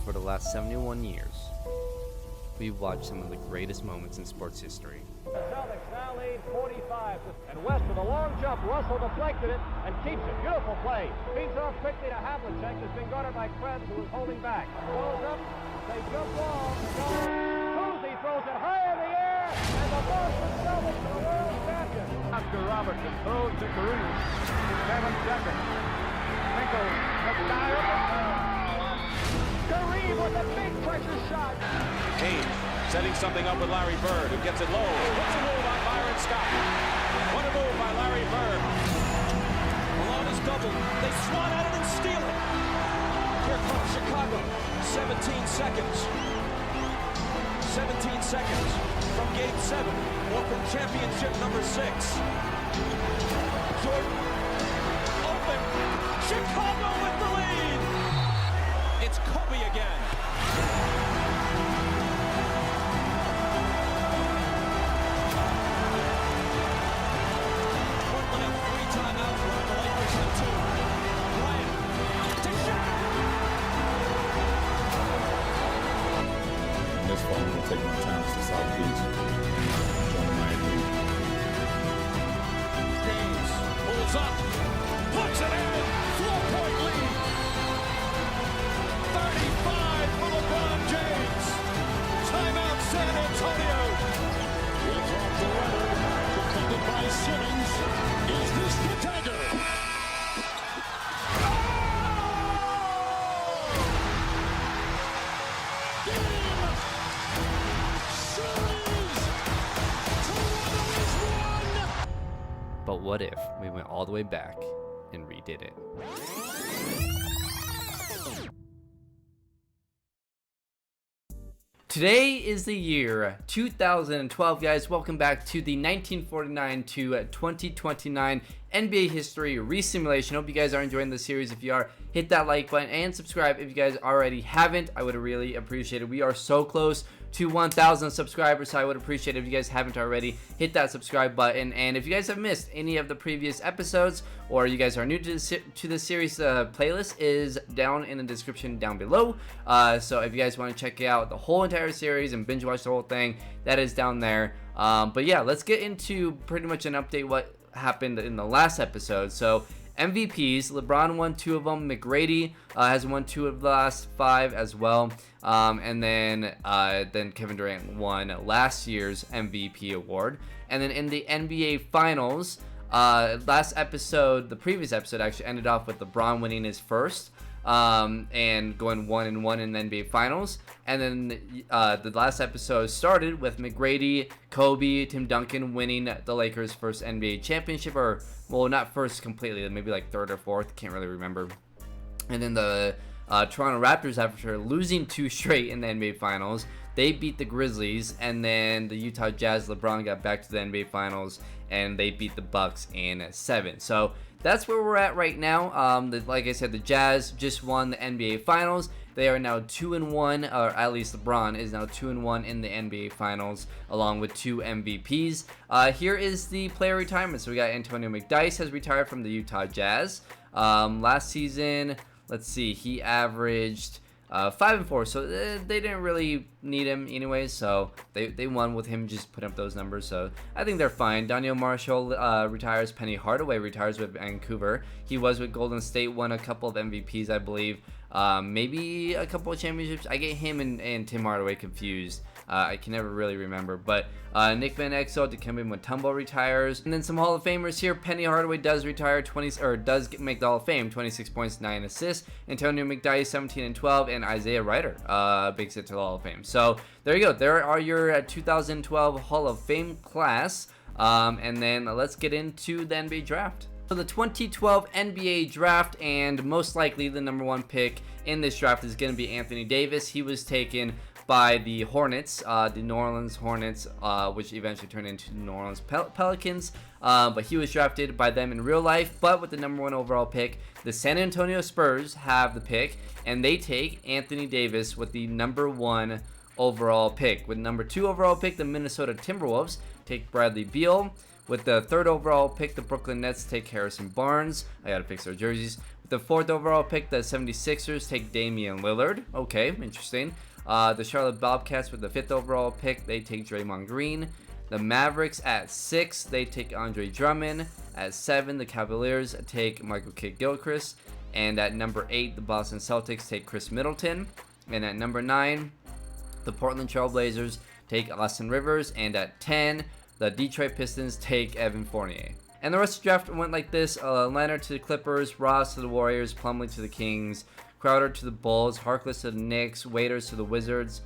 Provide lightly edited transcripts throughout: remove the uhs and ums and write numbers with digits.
For the last 71 years, we've watched some of the greatest moments in sports history. The Celtics now lead 45. And West with a long jump. Russell deflected it and keeps it. Beautiful play. Feeds off quickly to Havlicek. Has been guarded by Krebs, who is holding back. Goes up. They jump long. Cousy throws it high in the air. And the Boston Celtics are the world champions. Oscar Robertson throws to Kareem. 7 seconds. Finkel has Kareem with a big pressure shot. Hayes setting something up with Larry Bird, who gets it low. What's a move on Byron Scott? What a move by Larry Bird. Along his double. They swat at it and steal it. Here comes Chicago. 17 seconds. 17 seconds from Game 7 or from championship number 6. Jordan open. Chicago with the lead. It's Kobe again. Portland have 3 timeouts. The Lakers have 2. Bryant to shot. This fall, I'm going to take my talents to South Beach. Join Miami Heat. James pulls up. Puts it in. 4-point lead. 35 for LeBron James. Timeout San Antonio. Here's off the weather. Defended by Simmons. Is this the dagger? But what if we went all the way back and redid it? Today is the year 2012, guys. Welcome back to the 1949 to 2029 NBA history resimulation. Hope you guys are enjoying the series. If you are, hit that like button and subscribe if you guys already haven't. I would really appreciate it. We are so close to 1,000 subscribers, so I would appreciate it if you guys haven't already. Hit that subscribe button, and if you guys have missed any of the previous episodes, or you guys are new to this series, the playlist is down in the description down below. So if you guys want to check out the whole entire series and binge watch the whole thing, that is down there. But yeah, let's get into pretty much an update what happened in the last episode. So MVPs, LeBron won 2 of them. McGrady has won 2 of the last 5 as well. And then Kevin Durant won last year's MVP award. And then in the NBA Finals, last episode, the previous episode actually ended off with LeBron winning his first and going 1-1 in the NBA Finals. And then the last episode started with McGrady, Kobe, Tim Duncan winning the Lakers' first NBA championship, or well, not first completely, maybe like 3rd or 4th, can't really remember. And then the Toronto Raptors, after losing 2 straight in the NBA Finals, they beat the Grizzlies, and then the Utah Jazz, LeBron got back to the NBA Finals, and they beat the Bucks in 7. So that's where we're at right now. Like I said, the Jazz just won the NBA Finals. They are now 2-1, or at least LeBron is now 2-1 in the NBA Finals, along with 2 MVPs. Here is the player retirement. So we got Antonio McDyess has retired from the Utah Jazz. Last season, let's see, he averaged 5-4, so they didn't really need him anyway, so they won with him just putting up those numbers, so I think they're fine. Daniel Marshall retires. Penny Hardaway retires with Vancouver. He was with Golden State, won a couple of MVPs, I believe, maybe a couple of championships. I get him and Tim Hardaway confused. I can never really remember, but Nick Van Exel, Dikembe Mutombo retires, and then some Hall of Famers here. Penny Hardaway does retire, does make the Hall of Fame, 26 points, 9 assists. Antonio McDyess, 17 and 12, and Isaiah Ryder makes it to the Hall of Fame. So there you go. There are your 2012 Hall of Fame class, and then let's get into the NBA draft. So the 2012 NBA draft, and most likely the number 1 pick in this draft is going to be Anthony Davis. He was taken by the Hornets, the New Orleans Hornets, which eventually turned into the New Orleans Pelicans. But he was drafted by them in real life. But with the number 1 overall pick, the San Antonio Spurs have the pick, and they take Anthony Davis with the number 1 overall pick. With number 2 overall pick, the Minnesota Timberwolves take Bradley Beal. With the 3rd overall pick, the Brooklyn Nets take Harrison Barnes. I gotta fix their jerseys. The 4th overall pick, the 76ers take Damian Lillard. Okay, interesting. The Charlotte Bobcats with the 5th overall pick, they take Draymond Green. The Mavericks at 6, they take Andre Drummond. At 7, the Cavaliers take Michael Kidd-Gilchrist. And at number 8, the Boston Celtics take Chris Middleton. And at number 9, the Portland Trail Blazers take Austin Rivers. And at 10, the Detroit Pistons take Evan Fournier. And the rest of the draft went like this. Leonard to the Clippers, Ross to the Warriors, Plumlee to the Kings, Crowder to the Bulls, Harkless to the Knicks, Waiters to the Wizards,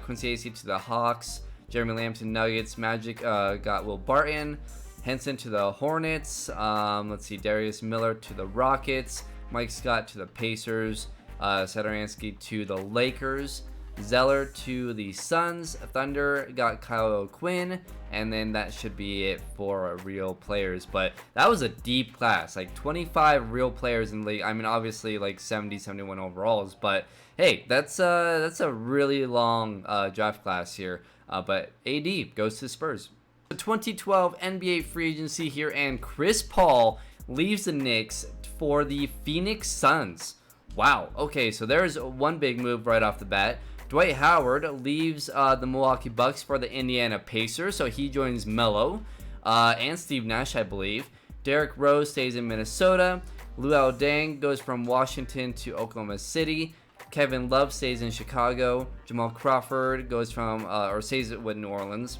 Quincy Acy to the Hawks, Jeremy Lamb to the Nuggets, Magic got Will Barton, Henson to the Hornets, let's see, Darius Miller to the Rockets, Mike Scott to the Pacers, Satoransky to the Lakers, Zeller to the Suns, Thunder got Kyle O'Quinn, and then that should be it for real players. But that was a deep class, like 25 real players in the league. I mean, obviously like 70, 71 overalls, but hey, that's a really long draft class here. But AD goes to Spurs. The 2012 NBA free agency here, and Chris Paul leaves the Knicks for the Phoenix Suns. Wow. Okay, so there's one big move right off the bat. Dwight Howard leaves the Milwaukee Bucks for the Indiana Pacers, so he joins Melo and Steve Nash, I believe. Derrick Rose stays in Minnesota. Luol Deng goes from Washington to Oklahoma City. Kevin Love stays in Chicago. Jamal Crawford goes from or stays with New Orleans.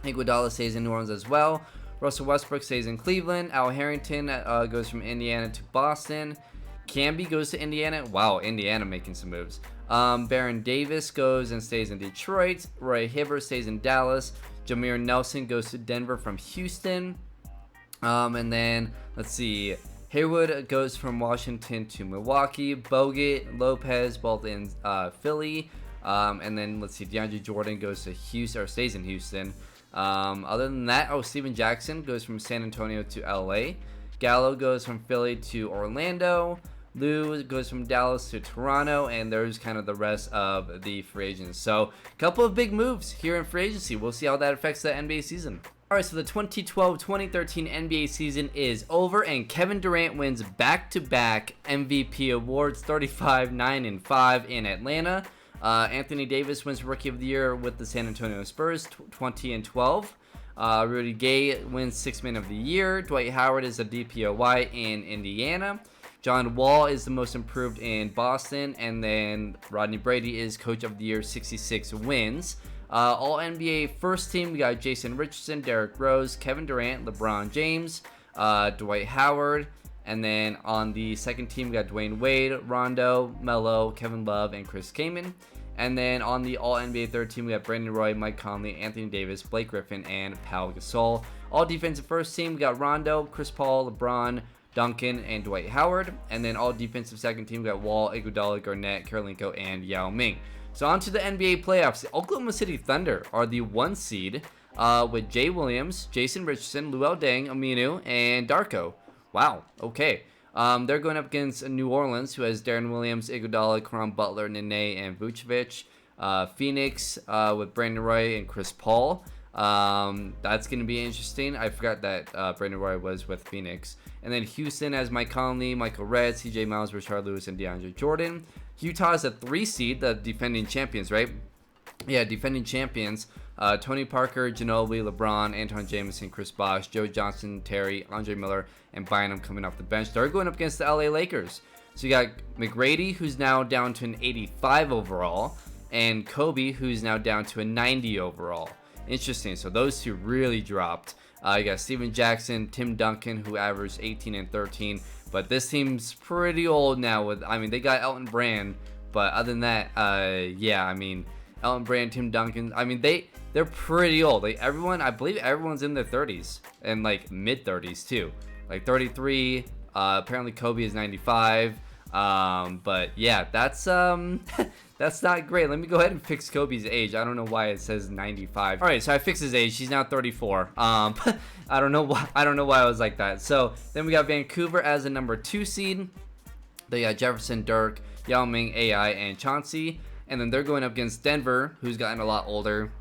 Iguodala stays in New Orleans as well. Russell Westbrook stays in Cleveland. Al Harrington goes from Indiana to Boston. Camby goes to Indiana. Wow, Indiana making some moves. Baron Davis goes and stays in Detroit. Roy Hibbert stays in Dallas. Jameer Nelson goes to Denver from Houston. And then, let's see, Haywood goes from Washington to Milwaukee. Bogut, Lopez, both in Philly. And then, let's see, DeAndre Jordan goes to Houston, or stays in Houston. Other than that, Steven Jackson goes from San Antonio to LA. Gallo goes from Philly to Orlando. Lou goes from Dallas to Toronto, and there's kind of the rest of the free agents. So, a couple of big moves here in free agency. We'll see how that affects the NBA season. Alright, so the 2012-2013 NBA season is over, and Kevin Durant wins back-to-back MVP awards, 35, 9, and 5 in Atlanta. Anthony Davis wins Rookie of the Year with the San Antonio Spurs, 20 and 12. Rudy Gay wins Sixth Man of the Year. Dwight Howard is a DPOY in Indiana. John Wall is the most improved in Boston. And then Rodney Brady is Coach of the Year, 66 wins. All NBA first team, we got Jason Richardson, Derrick Rose, Kevin Durant, LeBron James, Dwight Howard. And then on the second team, we got Dwayne Wade, Rondo, Melo, Kevin Love, and Chris Kaman. And then on the All-NBA third team, we got Brandon Roy, Mike Conley, Anthony Davis, Blake Griffin, and Pau Gasol. All defensive first team, we got Rondo, Chris Paul, LeBron, Duncan, and Dwight Howard. And then all defensive second team, we got Wall, Iguodala, Garnett, Karolinko, and Yao Ming. So on to the NBA playoffs. The Oklahoma City Thunder are the 1 seed with Jay Williams, Jason Richardson, Luol Deng, Aminu, and Darko. Wow, okay. They're going up against New Orleans, who has Darren Williams, Iguodala, Caron Butler, Nene, and Vucevic. Phoenix with Brandon Roy and Chris Paul. That's going to be interesting. I forgot that Brandon Roy was with Phoenix. And then Houston has Mike Conley, Michael Redd, CJ Miles, Rashard Lewis, and DeAndre Jordan. Utah is a 3 seed, the defending champions, right? Yeah, defending champions. Tony Parker, Ginobili, LeBron, Anton Jameson, Chris Bosh, Joe Johnson, Terry, Andre Miller, and Bynum coming off the bench. They're going up against the LA Lakers. So you got McGrady, who's now down to an 85 overall, and Kobe, who's now down to a 90 overall. Interesting. So those two really dropped. You got Steven Jackson, Tim Duncan, who averaged 18 and 13. But this team's pretty old now. They got Elton Brand, but other than that, yeah, I mean, Elton Brand, Tim Duncan. I mean, they're pretty old. Like I believe everyone's in their 30s and like mid 30s too. Like 33. Apparently Kobe is 95. But yeah, that's that's not great. Let me go ahead and fix Kobe's age. I don't know why it says 95. All right, so I fixed his age. He's now 34. I don't know why I was like that. So then we got Vancouver as a number 2 seed. They got Jefferson, Dirk, Yao Ming, AI, and Chauncey. And then they're going up against Denver, who's gotten a lot older.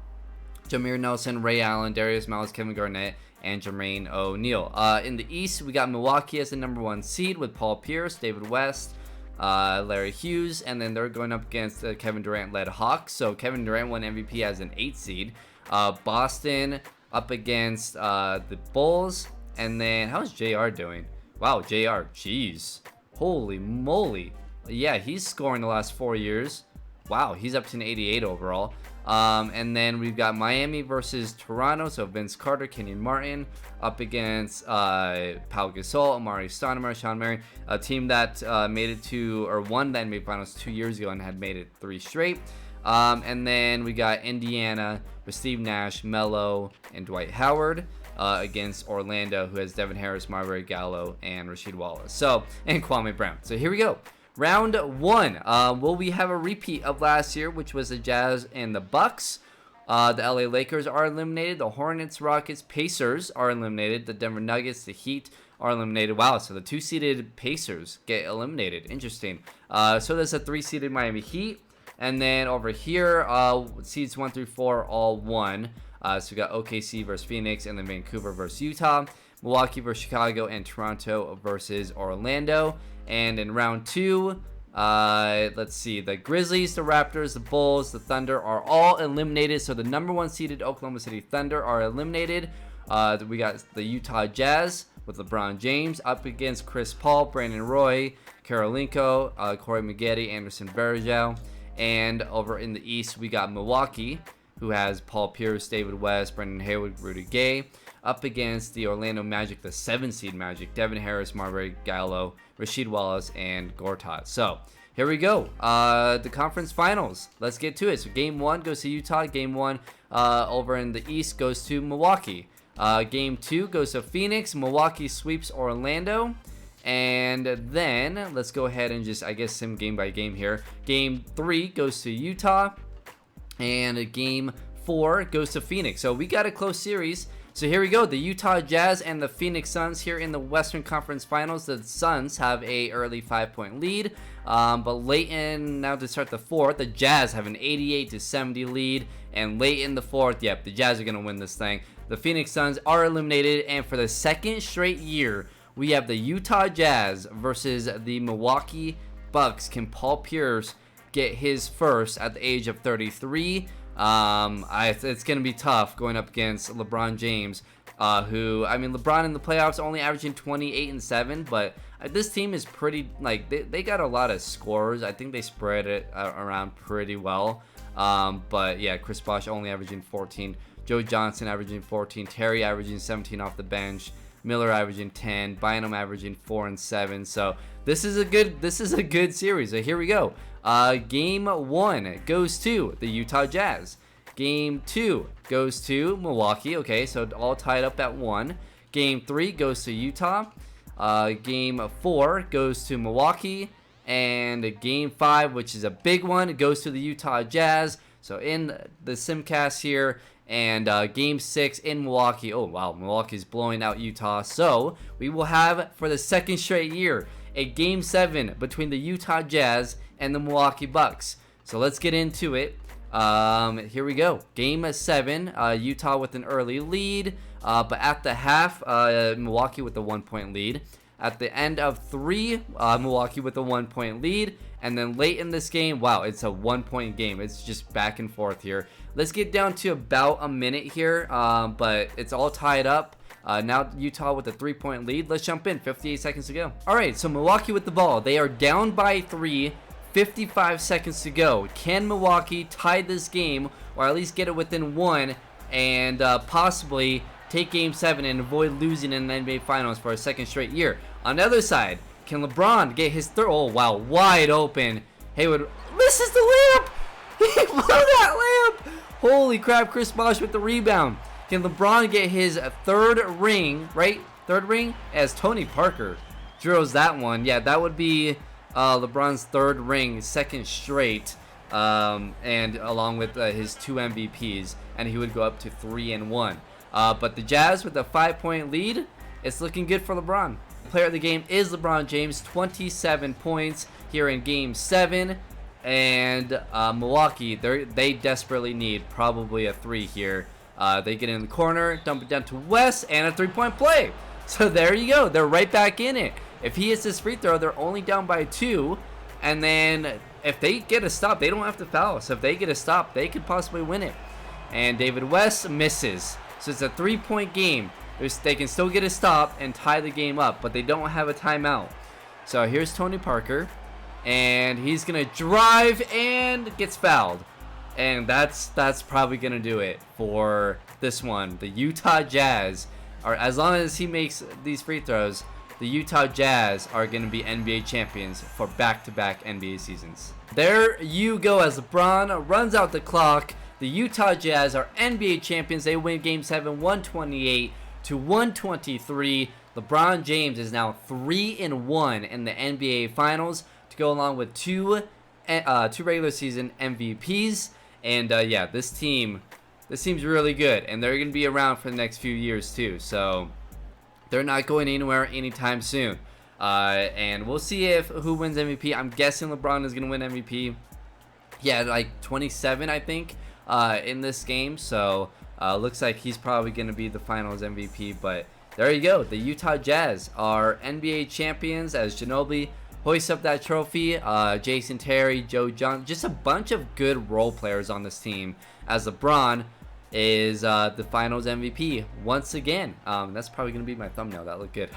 Jameer Nelson, Ray Allen, Darius Miles, Kevin Garnett, and Jermaine O'Neal. In the East, we got Milwaukee as the #1 seed with Paul Pierce, David West, Larry Hughes, and then they're going up against Kevin Durant-led Hawks. So Kevin Durant won MVP as an 8 seed. Boston up against the Bulls, and then how's JR doing? Wow, JR, jeez, holy moly, yeah, he's scoring the last 4 years. Wow, he's up to an 88 overall. And then we've got Miami versus Toronto. So Vince Carter, Kenyon Martin up against Pau Gasol, Amari Stoudemire, Sean Marion, a team that made it to or won the NBA Finals 2 years ago and had made it 3 straight. And then we got Indiana with Steve Nash, Melo, and Dwight Howard against Orlando, who has Devin Harris, Marbury Gallo, and Rasheed Wallace. So, and Kwame Brown. So here we go. Round 1. Will we have a repeat of last year, which was the Jazz and the Bucks? The LA Lakers are eliminated. The Hornets, Rockets, Pacers are eliminated. The Denver Nuggets, the Heat are eliminated. Wow, so the 2-seeded Pacers get eliminated. Interesting. So there's a 3-seeded Miami Heat. And then over here, seeds 1 through 4 all won. So we got OKC versus Phoenix, and then Vancouver versus Utah. Milwaukee versus Chicago, and Toronto versus Orlando. And in round 2, let's see, the Grizzlies, the Raptors, the Bulls, the Thunder are all eliminated. So the #1 seeded Oklahoma City Thunder are eliminated. We got the Utah Jazz with LeBron James up against Chris Paul, Brandon Roy, Karolinko, Corey Maggette, Anderson Varejao. And over in the East, we got Milwaukee, who has Paul Pierce, David West, Brendan Haywood, Rudy Gay, up against the Orlando Magic, the 7-seed Magic, Devin Harris, Marbury Gallo, Rasheed Wallace, and Gortat. So here we go. The conference finals. Let's get to it. So game 1 goes to Utah. Game 1 over in the East goes to Milwaukee. Game 2 goes to Phoenix. Milwaukee sweeps Orlando. And then let's go ahead and just, I guess, sim game by game here. Game 3 goes to Utah. And game 4 goes to Phoenix. So we got a close series. So here we go, the Utah Jazz and the Phoenix Suns here in the Western Conference Finals. The Suns have a early 5-point lead, but late in, now to start the 4th, the Jazz have an 88-70 lead, and late in the 4th, yep, the Jazz are going to win this thing. The Phoenix Suns are eliminated, and for the 2nd straight year, we have the Utah Jazz versus the Milwaukee Bucks. Can Paul Pierce get his first at the age of 33? It's going to be tough going up against LeBron James, who, I mean, LeBron in the playoffs only averaging 28 and 7, but this team is pretty, like, they got a lot of scorers. I think they spread it around pretty well. But yeah, Chris Bosh only averaging 14, Joe Johnson averaging 14, Terry averaging 17 off the bench, Miller averaging 10, Bynum averaging 4 and 7. So this is a good series. So here we go. Game 1 goes to the Utah Jazz. Game 2 goes to Milwaukee. Okay, so all tied up at 1. Game 3 goes to Utah. Game 4 goes to Milwaukee. And Game 5, which is a big one, goes to the Utah Jazz. So in the simcast here. And Game 6 in Milwaukee. Oh, wow, Milwaukee's blowing out Utah. So we will have, for the 2nd straight year, a Game 7 between the Utah Jazz and the Milwaukee Bucks. So let's get into it. Here we go. Game 7, Utah with an early lead, but at the half, Milwaukee with the 1-point lead. At the end of 3, Milwaukee with a 1-point lead. And then late in this game, wow, it's a 1-point game. It's just back and forth here. Let's get down to about a minute here, but it's all tied up. Now Utah with a 3-point lead. Let's jump in. 58 seconds to go. All right, so Milwaukee with the ball. They are down by 3. 55 seconds to go. Can Milwaukee tie this game, or at least get it within 1, and possibly take Game 7 and avoid losing in the NBA Finals for a 2nd straight year? On the other side, can LeBron get his third? Oh, wow, wide open. Haywood misses the layup. He blew that layup. Holy crap, Chris Bosh with the rebound. Can LeBron get his 3rd ring, right? 3rd ring, as Tony Parker drills that one. Yeah, that would be LeBron's 3rd ring, 2nd straight, and along with his 2 MVPs, and he would go up to 3 and 1. But the Jazz with a 5-point lead, it's looking good for LeBron. Player of the game is LeBron James, 27 points here in Game 7, and Milwaukee, they desperately need probably a 3 here. They get in the corner, dump it down to West, and a three-point play. So there you go. They're right back in it. If he hits this free throw, they're only down by 2. And then if they get a stop, they don't have to foul. So if they get a stop, they could possibly win it. And David West misses. So it's a 3-point game. They can still get a stop and tie the game up, but they don't have a timeout. So here's Tony Parker. And he's going to drive and gets fouled. And that's probably going to do it for this one. The Utah Jazz are, as long as he makes these free throws, the Utah Jazz are going to be NBA champions for back-to-back NBA seasons. There you go, as LeBron runs out the clock. The Utah Jazz are NBA champions. They win Game 7, 128-123. LeBron James is now 3-1 in the NBA Finals to go along with two regular season MVPs. And yeah, this team's really good, and they're going to be around for the next few years too. So they're not going anywhere anytime soon. And we'll see who wins MVP. I'm guessing LeBron is going to win MVP. Yeah, like 27, I think, in this game. So looks like he's probably going to be the Finals MVP. But there you go. The Utah Jazz are NBA champions as Ginobili hoists up that trophy. Jason Terry, Joe Johnson, just a bunch of good role players on this team, as LeBron is the Finals MVP once again. That's probably going to be my thumbnail. That looked good.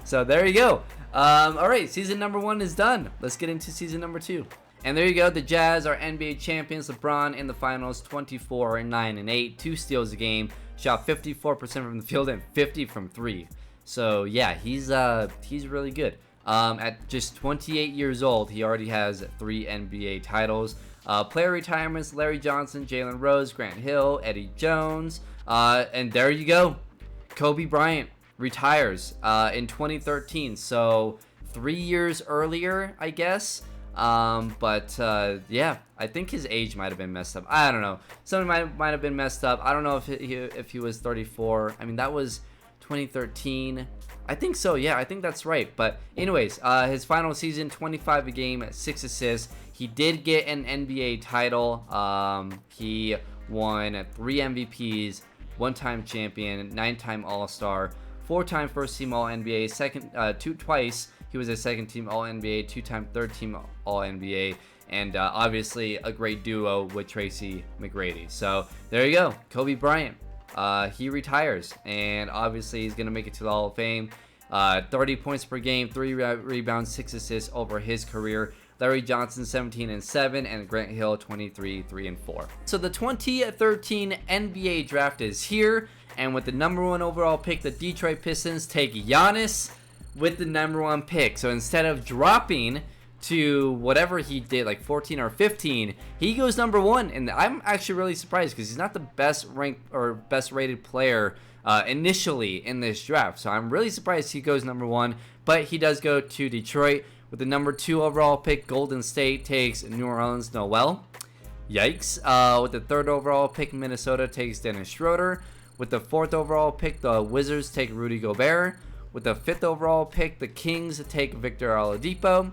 So there you go. All right, season number 1 is done. Let's get into season number 2. And there you go. The Jazz are NBA champions. LeBron in the Finals, 24-9-8, 2 steals a game, shot 54% from the field and 50 from 3. So yeah, he's really good. At just 28 years old, he already has 3 NBA titles. Player retirements: Larry Johnson, Jalen Rose, Grant Hill, Eddie Jones. And there you go. Kobe Bryant retires in 2013. So 3 years earlier, I guess. But yeah, I think his age might have been messed up. I don't know. Something might have been messed up. I don't know if he was 34. I mean, that was 2013. I think so. Yeah, I think that's right. But anyways, his final season, 25 a game, 6 assists. He did get an NBA title. He won 3 MVPs, 1-time champion, 9-time All-Star, 4-time first-team All-NBA, twice he was a second-team All-NBA, 2-time third-team All-NBA, and obviously a great duo with Tracy McGrady. So there you go, Kobe Bryant. He retires, and obviously he's gonna make it to the Hall of Fame. 30 points per game, 3 rebounds, 6 assists over his career. Larry Johnson 17-7, and Grant Hill 23-3-4. So the 2013 NBA draft is here, and with the number 1 overall pick, the Detroit Pistons take Giannis with the number 1 pick. So instead of dropping to whatever he did, like 14 or 15, he goes number 1, and I'm actually really surprised because he's not the best ranked or best rated player initially in this draft. So I'm really surprised he goes number 1, but he does go to Detroit. With the number 2 overall pick, Golden State takes New Orleans Noel. Yikes. With the 3rd overall pick, Minnesota takes Dennis Schroeder. With the 4th overall pick, the Wizards take Rudy Gobert. With the 5th overall pick, the Kings take Victor Oladipo.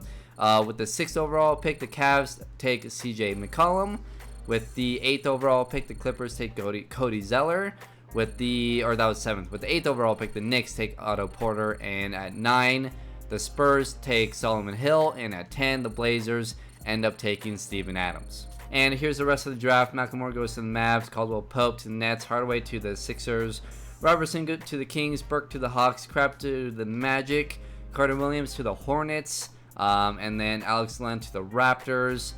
With the 6th overall pick, the Cavs take CJ McCollum. With the 8th overall pick, the Clippers take Cody Zeller. That was 7th. With the 8th overall pick, the Knicks take Otto Porter. And at 9, the Spurs take Solomon Hill, and at 10, the Blazers end up taking Steven Adams. And here's the rest of the draft. Macklemore goes to the Mavs, Caldwell Pope to the Nets, Hardaway to the Sixers, Robertson to the Kings, Burke to the Hawks, Crabbe to the Magic, Carter Williams to the Hornets, and then Alex Len to the Raptors,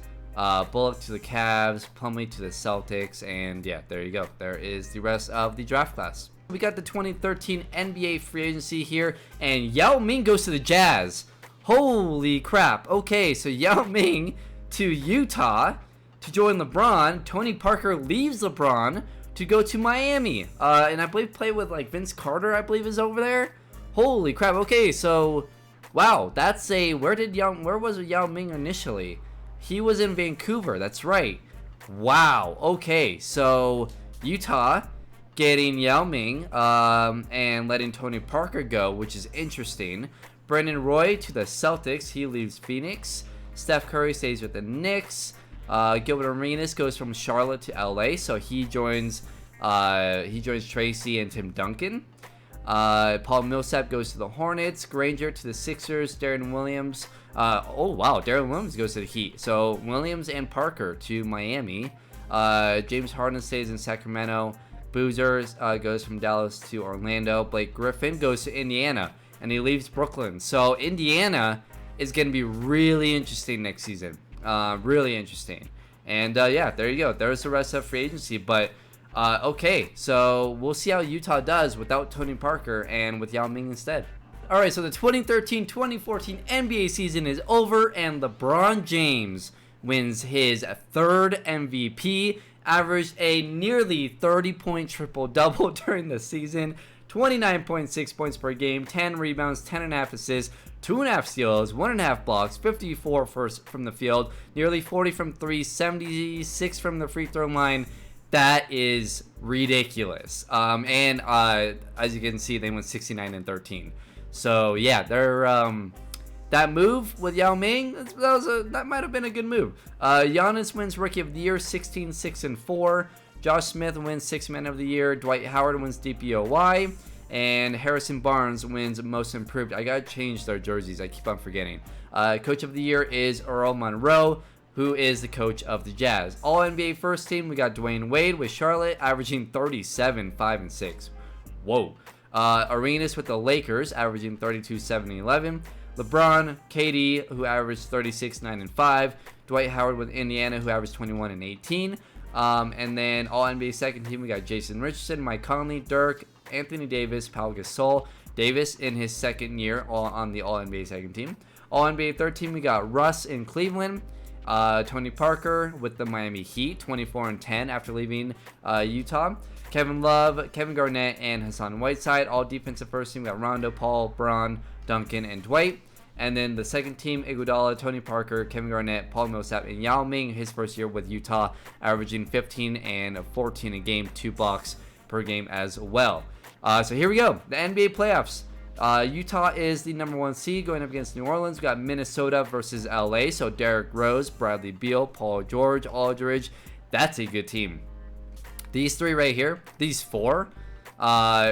Bullock to the Cavs, Plumlee to the Celtics, and yeah, there you go. There is the rest of the draft class. We got the 2013 NBA free agency here, and Yao Ming goes to the Jazz. Holy crap. Okay, so Yao Ming to Utah to join LeBron. Tony Parker leaves LeBron to go to Miami. And I believe play with like Vince Carter, I believe, is over there. Holy crap. Okay, so wow, that's where was Yao Ming initially? He was in Vancouver, that's right. Wow. Okay, so Utah getting Yao Ming and letting Tony Parker go, which is interesting. Brandon Roy to the Celtics. He leaves Phoenix. Steph Curry stays with the Knicks. Gilbert Arenas goes from Charlotte to LA, so he joins He joins Tracy and Tim Duncan. Paul Millsap goes to the Hornets. Granger to the Sixers. Darren Williams. Oh, wow. Darren Williams goes to the Heat. So, Williams and Parker to Miami. James Harden stays in Sacramento. Boozer goes from Dallas to Orlando. Blake Griffin goes to Indiana. And he leaves Brooklyn. So, Indiana is going to be really interesting next season. Really interesting. And, yeah, there you go. There's the rest of free agency. But, okay. So, we'll see how Utah does without Tony Parker and with Yao Ming instead. All right, so the 2013-2014 NBA season is over, and LeBron James wins his third MVP, averaged a nearly 30-point triple-double during the season, 29.6 points per game, 10 rebounds, 10.5 assists, 2.5 steals, 1.5 blocks, 54 from the field, nearly 40 from 3, 76 from the free throw line. That is ridiculous. And as you can see, they went 69-13. So yeah, they're that move with Yao Ming, that might have been a good move. Giannis wins Rookie of the Year, 16-6-4. Josh Smith wins Sixth Man of the Year. Dwight Howard wins DPOY, and Harrison Barnes wins Most Improved. I gotta change their jerseys. I keep on forgetting. Coach of the Year is Earl Monroe, who is the coach of the Jazz. All NBA First Team, we got Dwayne Wade with Charlotte, averaging 37, 5, and 6. Whoa. Arenas with the Lakers, averaging 32, 7, and 11. LeBron, KD, who averaged 36, 9, and 5. Dwight Howard with Indiana, who averaged 21 and 18. And then All NBA Second Team, we got Jason Richardson, Mike Conley, Dirk, Anthony Davis, Pau Gasol. Davis in his second year on the All NBA Second Team. All NBA Third Team, we got Russ in Cleveland. Tony Parker with the Miami Heat, 24 and 10 after leaving Utah. Kevin Love, Kevin Garnett, and Hassan Whiteside. All defensive first team. We got Rondo, Paul, Braun, Duncan, and Dwight. And then the second team, Iguodala, Tony Parker, Kevin Garnett, Paul Millsap, and Yao Ming, his first year with Utah, averaging 15 and 14 a game, 2 blocks per game as well. So here we go, the NBA playoffs. Utah is the number 1 seed going up against New Orleans. We got Minnesota versus LA. So Derrick Rose, Bradley Beal, Paul George, Aldridge. That's a good team. These 3 right here, these 4,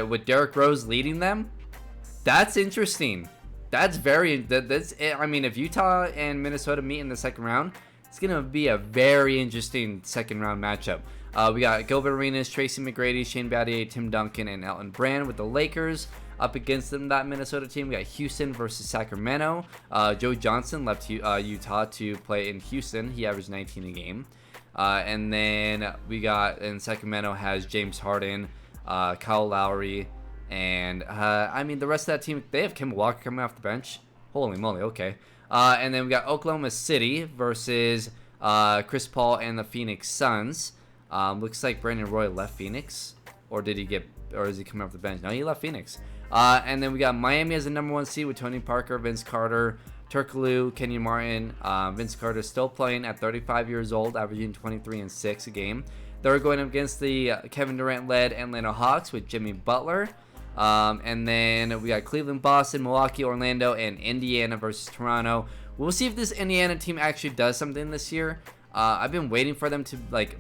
with Derrick Rose leading them, that's interesting. That's I mean, if Utah and Minnesota meet in the second round, it's going to be a very interesting second round matchup. We got Gilbert Arenas, Tracy McGrady, Shane Battier, Tim Duncan, and Elton Brand with the Lakers. Up against them, that Minnesota team, we got Houston versus Sacramento. Joe Johnson left Utah to play in Houston. He averaged 19 a game. And then we got, in Sacramento has James Harden, Kyle Lowry, and I mean, the rest of that team, they have Kemba Walker coming off the bench. Holy moly, okay. And then we got Oklahoma City versus Chris Paul and the Phoenix Suns. Looks like Brandon Roy left Phoenix, or is he coming off the bench? No, he left Phoenix. And then we got Miami as the number 1 seed with Tony Parker, Vince Carter, Turkoglu, Kenyon Martin. Vince Carter still playing at 35 years old, averaging 23 and 6 a game. They're going up against the Kevin Durant-led Atlanta Hawks with Jimmy Butler. And then we got Cleveland, Boston, Milwaukee, Orlando, and Indiana versus Toronto. We'll see if this Indiana team actually does something this year. I've been waiting for them to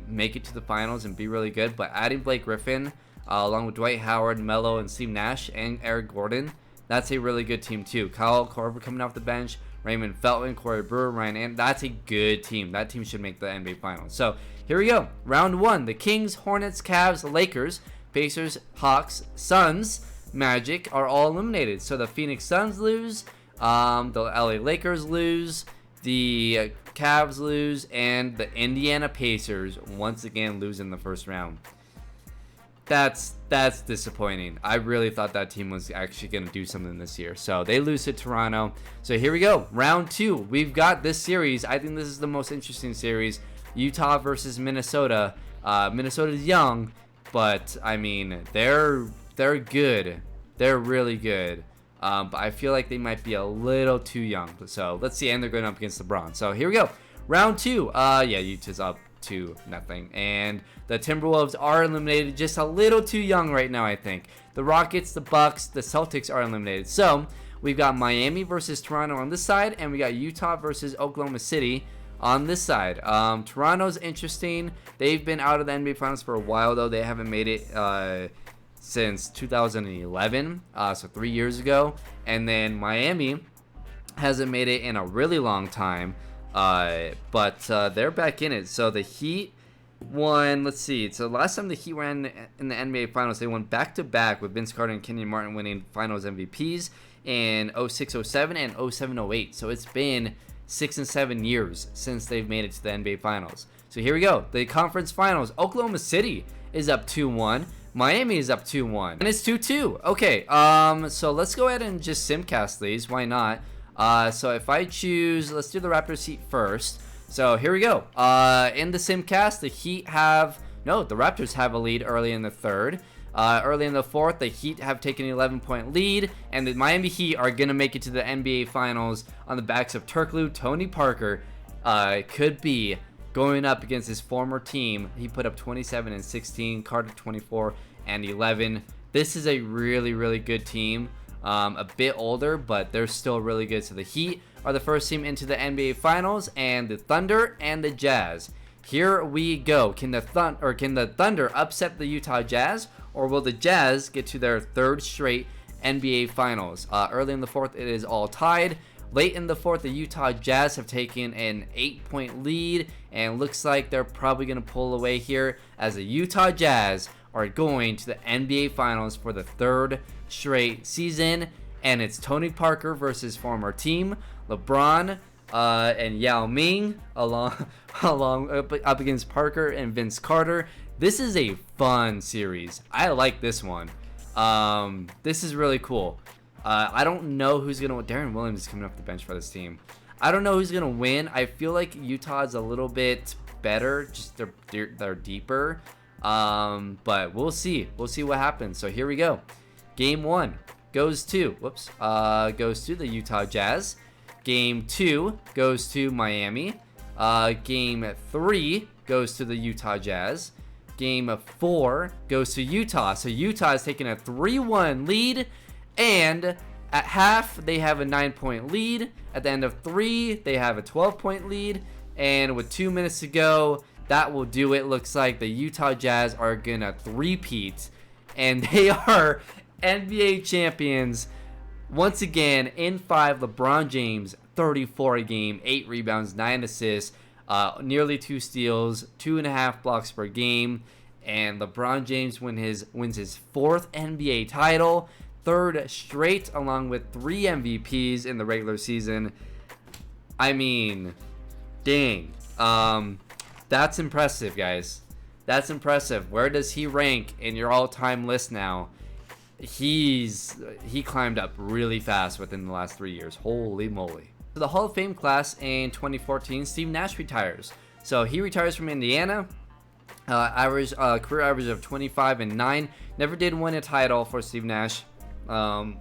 make it to the finals and be really good, but adding Blake Griffin, along with Dwight Howard, Melo, and Steve Nash, and Eric Gordon, that's a really good team too. Kyle Korver coming off the bench, Raymond Felton, Corey Brewer, Ryan Anderson. That's a good team. That team should make the NBA Finals. So here we go. Round 1. The Kings, Hornets, Cavs, Lakers, Pacers, Hawks, Suns, Magic are all eliminated. So the Phoenix Suns lose, the LA Lakers lose, the Cavs lose, and the Indiana Pacers once again lose in the first round. That's disappointing. I really thought that team was actually going to do something this year. So they lose to Toronto. So here we go. Round 2. We've got this series. I think this is the most interesting series. Utah versus Minnesota. Minnesota's young, but I mean, they're good. They're really good. But I feel like they might be a little too young. So let's see. And they're going up against LeBron. So here we go. Round 2. Yeah, Utah's up 2-0. And the Timberwolves are eliminated, just a little too young right now, I think. The Rockets, the Bucks, the Celtics are eliminated. So we've got Miami versus Toronto on this side, and we got Utah versus Oklahoma City on this side. Toronto's interesting. They've been out of the NBA Finals for a while, though. They haven't made it since 2011, so 3 years ago. And then Miami hasn't made it in a really long time, but they're back in it. So the Heat won, let's see, so last time the Heat ran in the NBA Finals, they won back-to-back with Vince Carter and Kenyon Martin winning Finals MVPs in 06-07 and 07-08. So it's been 6 and 7 years since they've made it to the NBA Finals. So here we go, the conference finals. Oklahoma City is up 2-1. Miami is up 2-1. And it's 2-2. Okay, so let's go ahead and just simcast these. Why not? So if I choose, let's do the Raptors Heat first. So here we go. In the simcast, the Raptors have a lead early in the third. Early in the fourth, the Heat have taken an 11-point lead, and the Miami Heat are going to make it to the NBA Finals on the backs of Turkoglu. Tony Parker could be going up against his former team. He put up 27 and 16, Carter 24 and 11. This is a really, really good team. A bit older, but they're still really good. So the Heat are the first team into the NBA Finals, and the Thunder and the Jazz. Here we go. Can the Thunder upset the Utah Jazz, or will the Jazz get to their third straight NBA Finals? Early in the fourth, it is all tied. Late in the fourth, the Utah Jazz have taken an 8-point lead, and looks like they're probably going to pull away here, as the Utah Jazz are going to the NBA Finals for the third straight season. And it's Tony Parker versus former team LeBron and Yao Ming along up against Parker and Vince Carter. This is a fun series. I like this one. This is really cool. I don't know who's gonna win. Darren Williams is coming off the bench for this team. I don't know who's gonna win. I feel like Utah is a little bit better. Just they're deeper. But we'll see. We'll see what happens. So here we go. Game 1 goes to the Utah Jazz. Game 2 goes to Miami. Game 3 goes to the Utah Jazz. Game 4 goes to Utah. So Utah is taking a 3-1 lead, and at half they have a 9-point lead. At the end of 3, they have a 12-point lead, and with 2 minutes to go, that will do it. Looks like the Utah Jazz are gonna three-peat, and they are NBA champions once again in 5. LeBron James, 34 a game, 8 rebounds, 9 assists, nearly 2 steals, 2.5 blocks per game, and LeBron James wins his 4th NBA title, 3rd straight, along with 3 MVPs in the regular season. I mean, dang, that's impressive, guys. That's impressive. Where does he rank in your all-time list now? He climbed up really fast within the last 3 years. Holy moly. So the Hall of Fame class in 2014, Steve Nash retires. So he retires from Indiana. Career average of 25 and 9. Never did win a title for Steve Nash. And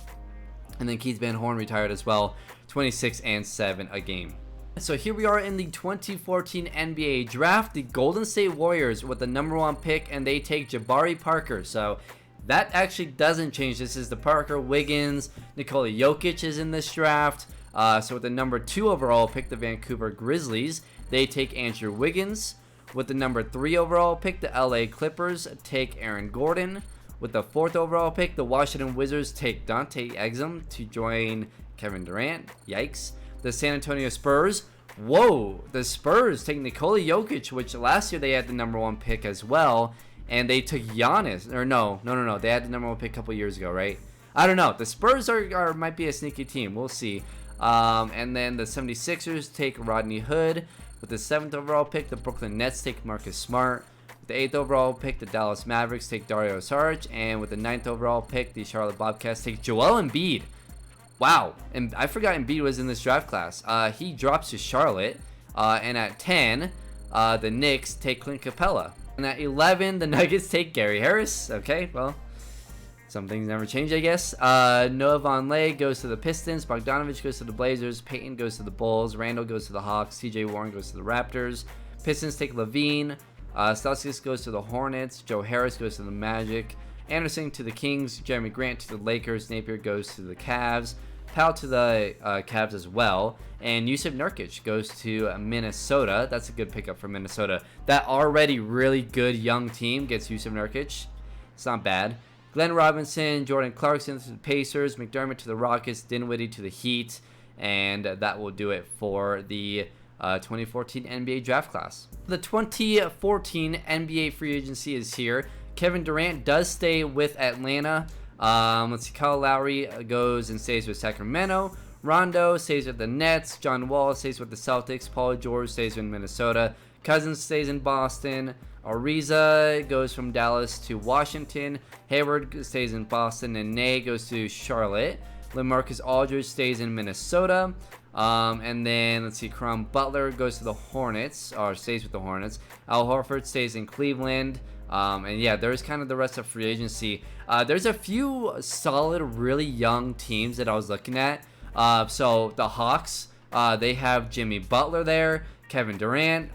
then Keith Van Horn retired as well, 26 and 7 a game. So here we are in the 2014 NBA draft. The Golden State Warriors with the #1 pick, and they take Jabari Parker. So that actually doesn't change. This is the Parker, Wiggins, Nikola Jokic is in this draft. So with the #2 overall pick, the Vancouver Grizzlies, they take Andrew Wiggins. With the #3 overall pick, the LA Clippers take Aaron Gordon. With the 4th overall pick, the Washington Wizards take Dante Exum to join Kevin Durant. Yikes. The San Antonio Spurs, the Spurs take Nikola Jokic, which last year they had the #1 pick as well. And they took Giannis, or no, they had the #1 pick a couple years ago, right? I don't know. The Spurs might be a sneaky team. We'll see. And then the 76ers take Rodney Hood. With the 7th overall pick, the Brooklyn Nets take Marcus Smart. With the 8th overall pick, the Dallas Mavericks take Dario Saric. And with the 9th overall pick, the Charlotte Bobcats take Joel Embiid. Wow, and I forgot Embiid was in this draft class. He drops to Charlotte. And at 10, the Knicks take Clint Capella. And at 11, the Nuggets take Gary Harris. Okay, well, some things never change, I guess. Noah Vonleh goes to the Pistons. Bogdanovich goes to the Blazers. Payton goes to the Bulls. Randall goes to the Hawks. TJ Warren goes to the Raptors. Pistons take Levine. Stauskas goes to the Hornets. Joe Harris goes to the Magic. Anderson to the Kings. Jeremy Grant to the Lakers. Napier goes to the Cavs. Powell to the Cavs as well. And Yusuf Nurkic goes to Minnesota. That's a good pickup for Minnesota. That already really good young team gets Yusuf Nurkic. It's not bad. Glenn Robinson, Jordan Clarkson to the Pacers, McDermott to the Rockets, Dinwiddie to the Heat. And that will do it for the 2014 NBA draft class. The 2014 NBA free agency is here. Kevin Durant does stay with Atlanta. Let's see, Kyle Lowry goes and stays with Sacramento. Rondo stays with the Nets. John Wall stays with the Celtics. Paul George stays in Minnesota. Cousins stays in Boston. Ariza goes from Dallas to Washington. Hayward stays in Boston. And Ney goes to Charlotte. LaMarcus Aldridge stays in Minnesota. And then, let's see, Caron Butler goes to the Hornets, or stays with the Hornets. Al Horford stays in Cleveland. And yeah, there's kind of the rest of free agency. There's a few solid, really young teams that I was looking at. So the Hawks, they have Jimmy Butler there, Kevin Durant.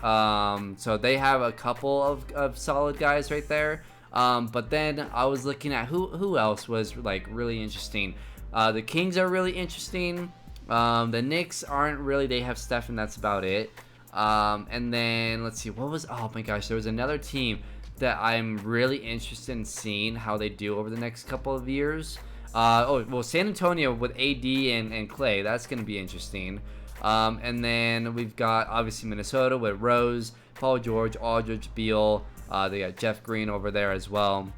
So they have a couple of solid guys right there. But then I was looking at who else was like really interesting. The Kings are really interesting. The Knicks aren't really. They have Steph, and that's about it. And then let's see, oh my gosh, there was another team that I'm really interested in seeing how they do over the next couple of years. San Antonio with AD and Clay, that's going to be interesting. And then we've got obviously Minnesota with Rose, Paul George, Aldridge, Beal. They got Jeff Green over there as well.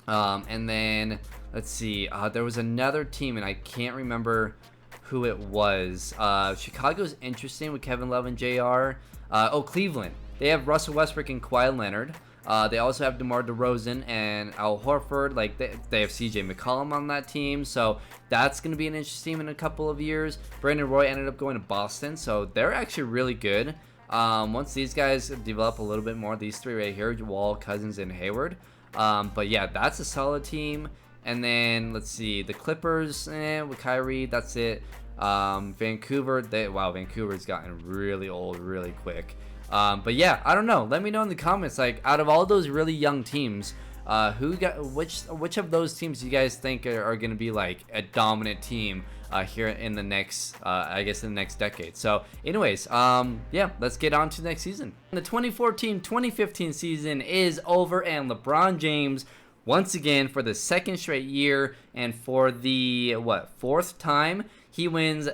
And then let's see, there was another team and I can't remember who it was. Chicago's interesting with Kevin Love and JR. Cleveland. They have Russell Westbrook and Kawhi Leonard. They also have DeMar DeRozan and Al Horford. Like they have CJ McCollum on that team, so that's going to be an interesting team in a couple of years. Brandon Roy ended up going to Boston, so they're actually really good. Once these guys develop a little bit more, these three right here, Wall, Cousins, and Hayward. But yeah, that's a solid team. And then let's see, the Clippers with Kyrie, that's it. Vancouver, Vancouver's gotten really old really quick. But yeah, I don't know. Let me know in the comments, like, out of all those really young teams, which of those teams do you guys think are going to be like a dominant team here in the next, I guess, in the next decade. So anyways, yeah, let's get on to the next season. The 2014-2015 season is over, and LeBron James, once again, for the second straight year and for the, fourth time, he wins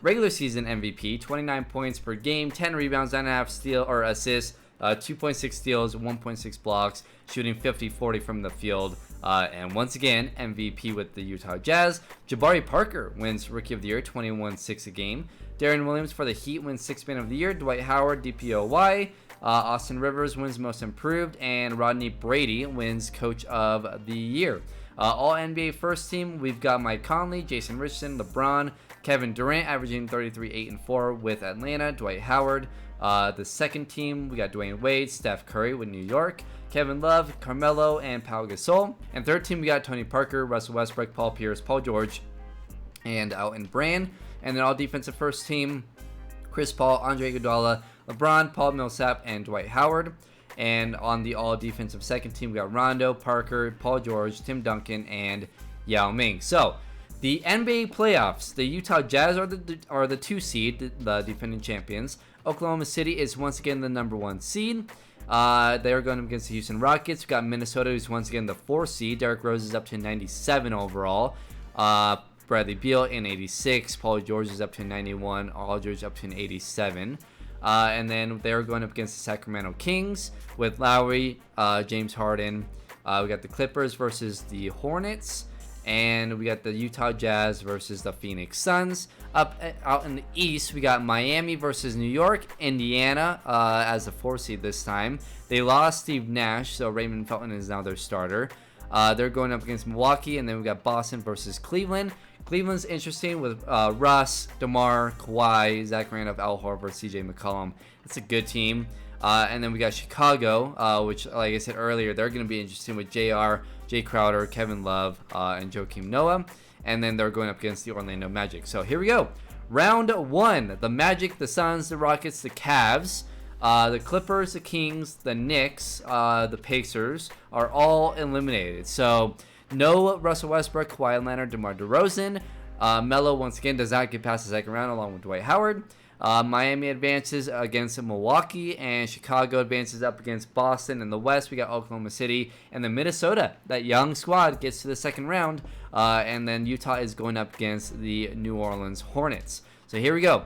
regular season MVP, 29 points per game, 10 rebounds, 9.5 steal or assists, 2.6 steals, 1.6 blocks, shooting 50-40 from the field. And once again, MVP with the Utah Jazz. Jabari Parker wins Rookie of the Year, 21-6 a game. Darren Williams for the Heat wins 6th Man of the Year. Dwight Howard, DPOY. Austin Rivers wins Most Improved. And Rodney Brady wins Coach of the Year. All NBA first team, we've got Mike Conley, Jason Richardson, LeBron, Kevin Durant averaging 33, 8, and 4 with Atlanta, Dwight Howard. The second team, we got Dwayne Wade, Steph Curry with New York, Kevin Love, Carmelo, and Pau Gasol. And third team, we got Tony Parker, Russell Westbrook, Paul Pierce, Paul George, and Elton Brand. And then all defensive first team, Chris Paul, Andre Iguodala, LeBron, Paul Millsap, and Dwight Howard. And on the all defensive second team, we got Rondo, Parker, Paul George, Tim Duncan, and Yao Ming. So the NBA playoffs, the Utah Jazz are the 2 seed, the defending champions. Oklahoma City is once again the number 1 seed. They're going up against the Houston Rockets. We've got Minnesota, who's once again the 4 seed. Derrick Rose is up to 97 overall. Bradley Beal in 86. Paul George is up to 91. Aldridge up to an 87. And then they're going up against the Sacramento Kings with Lowry, James Harden. We got the Clippers versus the Hornets. And we got the Utah Jazz versus the Phoenix Suns. Out in the East, we got Miami versus New York. Indiana as the 4 seed this time. They lost Steve Nash, so Raymond Felton is now their starter. They're going up against Milwaukee. And then we got Boston versus Cleveland. Cleveland's interesting with Russ, DeMar, Kawhi, Zach Randolph, Al Horford, CJ McCollum. It's a good team. And then we got Chicago, which, like I said earlier, they're going to be interesting with JR, Jay Crowder, Kevin Love, and Joakim Noah. And then they're going up against the Orlando Magic. So here we go. Round 1. The Magic, the Suns, the Rockets, the Cavs, the Clippers, the Kings, the Knicks, the Pacers are all eliminated. So no Russell Westbrook, Kawhi Leonard, DeMar DeRozan. Melo, once again, does not get past the second round along with Dwight Howard. Miami advances against Milwaukee, and Chicago advances up against Boston. In the West, we got Oklahoma City, and then Minnesota. That young squad gets to the second round, and then Utah is going up against the New Orleans Hornets. So here we go.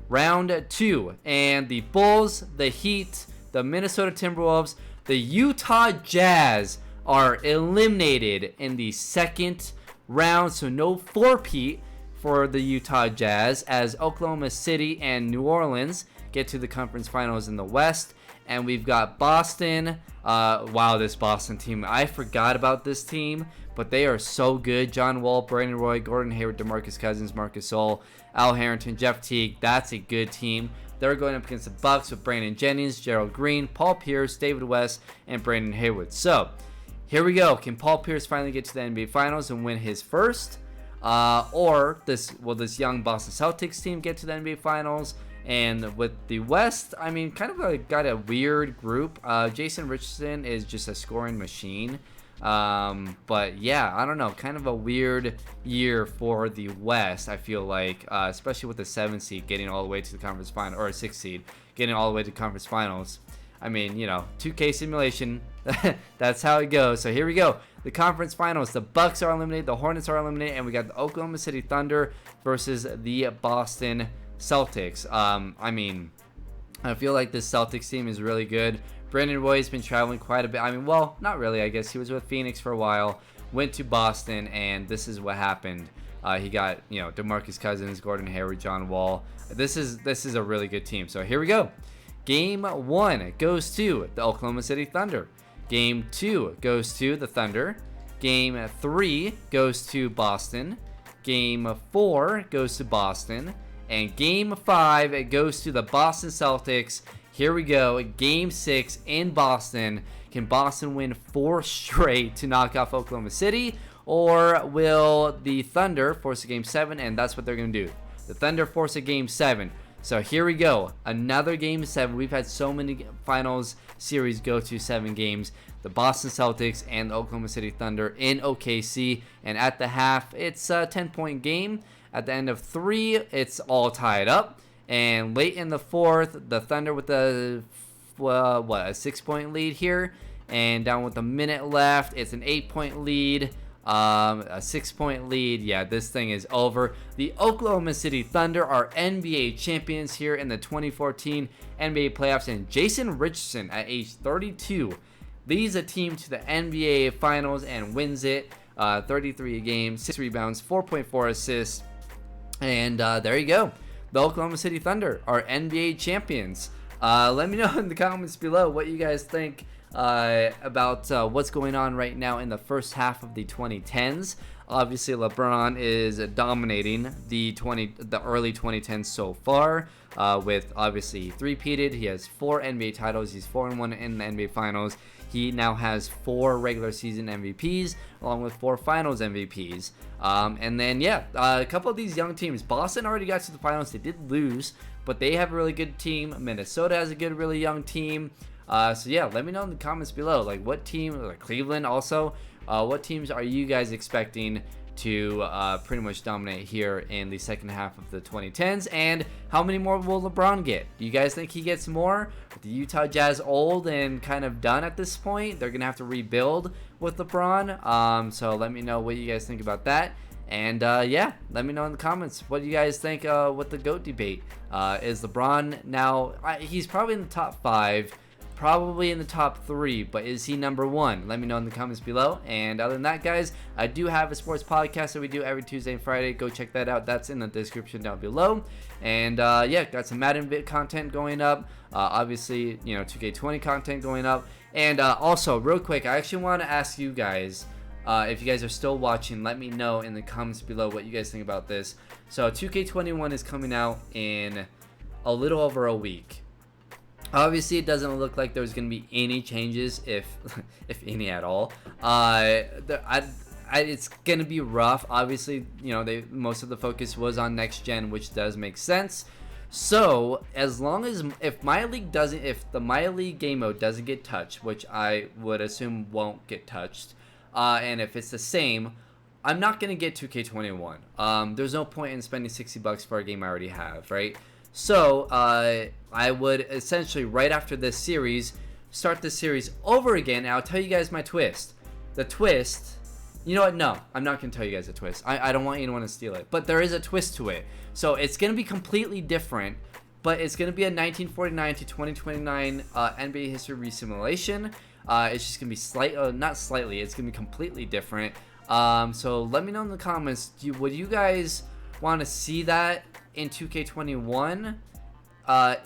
Round 2, and the Bulls, the Heat, the Minnesota Timberwolves, the Utah Jazz are eliminated in the second round, so no four-peat for the Utah Jazz, as Oklahoma City and New Orleans get to the conference finals in the West. And we've got Boston. Wow, this Boston team. I forgot about this team, but they are so good. John Wall, Brandon Roy, Gordon Hayward, DeMarcus Cousins, Marcus Gasol, Al Harrington, Jeff Teague. That's a good team. They're going up against the Bucks with Brandon Jennings, Gerald Green, Paul Pierce, David West, and Brandon Hayward. So here we go. Can Paul Pierce finally get to the NBA Finals and win his first? Or will this young Boston Celtics team get to the NBA Finals? And with the West, I mean, kind of got a weird group. Jason Richardson is just a scoring machine. But yeah, I don't know. Kind of a weird year for the West, I feel like, especially with the 7th seed getting all the way to the conference final, or a 6th seed getting all the way to conference finals. I mean, 2K simulation. That's how it goes. So here we go. The conference finals. The Bucks are eliminated. The Hornets are eliminated. And we got the Oklahoma City Thunder versus the Boston Celtics. I mean, I feel like this Celtics team is really good. Brandon Roy has been traveling quite a bit. I mean, well, not really. I guess he was with Phoenix for a while. Went to Boston, and this is what happened. He got, DeMarcus Cousins, Gordon Hayward, John Wall. This is a really good team. So here we go. Game 1 goes to the Oklahoma City Thunder. Game 2 goes to the Thunder. Game 3 goes to Boston. Game 4 goes to Boston. And Game 5 it goes to the Boston Celtics. Here we go. Game 6 in Boston. Can Boston win 4 straight to knock off Oklahoma City? Or will the Thunder force a Game 7? And that's what they're going to do. The Thunder force a Game 7. So here we go. Another Game 7. We've had so many finals series go to 7 games. The Boston Celtics and the Oklahoma City Thunder in OKC. And at the half, it's a 10-point game. At the end of 3, it's all tied up. And late in the 4th, the Thunder with a 6-point lead here. And down with a minute left, it's an 8-point lead. A 6-point lead. Yeah, this thing is over. The Oklahoma City Thunder are NBA champions here in the 2014 NBA playoffs. And Jason Richardson, at age 32, leads a team to the NBA Finals and wins it. 33 a game, 6 rebounds, 4.4 assists. And there you go. The Oklahoma City Thunder are NBA champions. Let me know in the comments below what you guys think about what's going on right now in the first half of the 2010s. Obviously, LeBron is dominating the early 2010s so far. With obviously 3-peated, he has 4 NBA titles. He's 4-1 in the NBA Finals. He now has 4 regular season MVPs along with 4 Finals MVPs. And then a couple of these young teams. Boston already got to the finals. They did lose, but they have a really good team. Minnesota has a good, really young team. So yeah, let me know in the comments below, like what team, like Cleveland also, what teams are you guys expecting to pretty much dominate here in the second half of the 2010s, and how many more will LeBron get? Do you guys think he gets more? With the Utah Jazz old and kind of done at this point, they're gonna have to rebuild with LeBron. So let me know what you guys think about that. And yeah, let me know in the comments what you guys think with the GOAT debate. Is LeBron now, he's probably in the top 5, probably in the top 3, but is he number 1? Let me know in the comments below. And other than that, guys, I do have a sports podcast that we do every Tuesday and Friday. Go check that out. That's in the description down below. And yeah, got some Madden content going up. Obviously, 2K20 content going up. And also, real quick, I actually want to ask you guys, if you guys are still watching, let me know in the comments below what you guys think about this. So 2K21 is coming out in a little over a week. Obviously, it doesn't look like there's going to be any changes, if any at all. It's going to be rough. Obviously, most of the focus was on next gen, which does make sense. So, as long as if the My League game mode doesn't get touched, which I would assume won't get touched, and if it's the same, I'm not gonna get 2K21. There's no point in spending $60 for a game I already have, right? So I would essentially, right after this series, start the series over again, and I'll tell you guys my twist. The twist, you know what? No, I'm not gonna tell you guys the twist. I don't want anyone to steal it, but there is a twist to it. So it's gonna be completely different, but it's gonna be a 1949 to 2029 NBA history resimulation. It's just gonna be not slightly. It's gonna be completely different. So let me know in the comments. Would you guys want to see that in 2K21?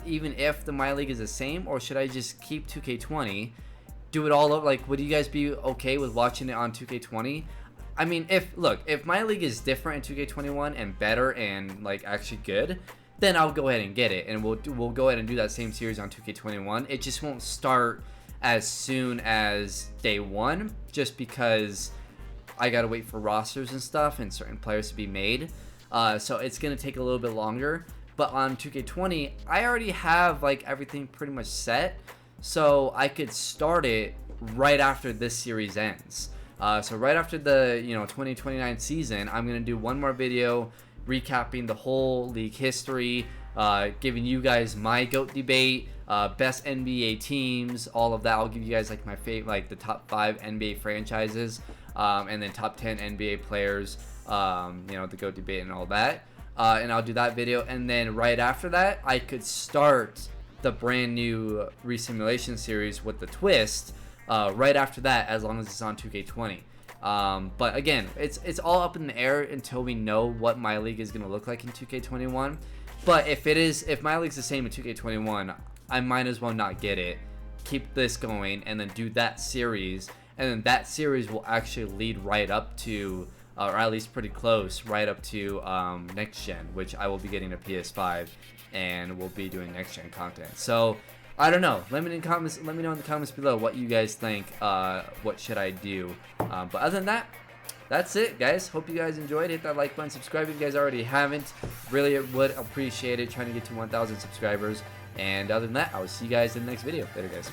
Even if the My League is the same, or should I just keep 2K20? Do it all over? Like, would you guys be okay with watching it on 2K20? I mean, if My League is different in 2K21 and better and like actually good, then I'll go ahead and get it, and we'll go ahead and do that same series on 2K21. It just won't start as soon as day one, just because I gotta wait for rosters and stuff and certain players to be made. So it's gonna take a little bit longer. But on 2K20, I already have like everything pretty much set, so I could start it right after this series ends. So right after the 2029 season, I'm gonna do one more video recapping the whole league history, giving you guys my GOAT debate, best NBA teams, all of that. I'll give you guys like my favorite, like the top 5 NBA franchises, and then top 10 NBA players, the GOAT debate and all that. And I'll do that video, and then right after that, I could start the brand new resimulation series with the twist right after that, as long as it's on 2K20. But again, it's all up in the air until we know what My League is going to look like in 2K21. But if My League's the same in 2K21, I might as well not get it. Keep this going, and then do that series, and then that series will actually lead right up to, or at least pretty close, right up to next gen, which I will be getting a PS5, and we'll be doing next gen content. So I don't know. Let me know in the comments below what you guys think. What should I do? But other than that, that's it, guys. Hope you guys enjoyed. Hit that like button, subscribe if you guys already haven't. Really would appreciate it. Trying to get to 1,000 subscribers. And other than that, I will see you guys in the next video. Later, guys.